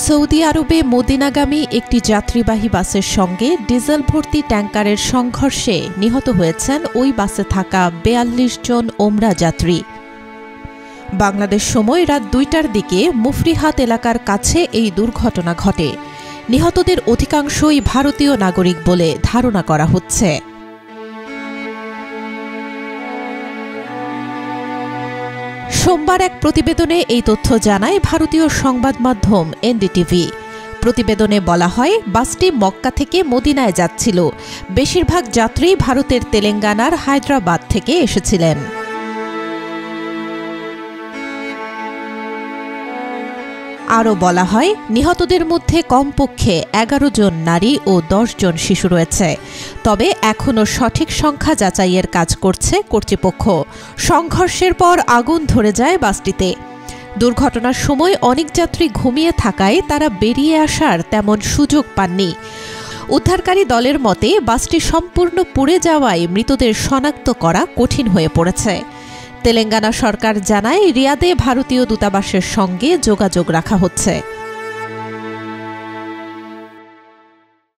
Saudi আরবে মদিনাগামী একটি যাত্রীবাহী বাসের সঙ্গে ডিজেল ভর্তি ট্যাঙ্কারের সংঘর্ষে নিহত হয়েছেন ওই বাসে থাকা ৪২ জন ওমরা যাত্রী। বাংলাদেশ সময় রাত ২টার দিকে মুফরিহাত এলাকার কাছে এই দুর্ঘটনা ঘটে। নিহতদের অধিকাংশই ভারতীয় নাগরিক বলে ধারণা করা হচ্ছে। সোমবার এক প্রতিবেদনে এই তথ্য জানায় ভারতীয় সংবাদ মাধ্যম এনডিটিভি। প্রতিবেদনে বলা হয়, বাসটি মক্কা থেকে মদিনায় যাচ্ছিল। বেশিরভাগ যাত্রী ভারতের তেলেঙ্গানার হায়দ্রাবাদ থেকে এসেছিলেন। আরও বলা হয়, নিহতদের মধ্যে কমপক্ষে ১১ জন নারী ও ১০ জন শিশু রয়েছে। তবে এখনও সঠিক সংখ্যা যাচাইয়ের কাজ করছে কর্তৃপক্ষ। সংঘর্ষের পর আগুন ধরে যায় বাসটিতে। দুর্ঘটনার সময় অনেক যাত্রী ঘুমিয়ে থাকায় তারা বেরিয়ে আসার তেমন সুযোগ পাননি। উদ্ধারকারী দলের মতে, বাসটি সম্পূর্ণ পুড়ে যাওয়ায় মৃতদের শনাক্ত করা কঠিন হয়ে পড়েছে। তেলেঙ্গানা সরকার জানায়, রিয়াদে ভারতীয় দূতাবাসের সঙ্গে যোগাযোগ রাখা হচ্ছে।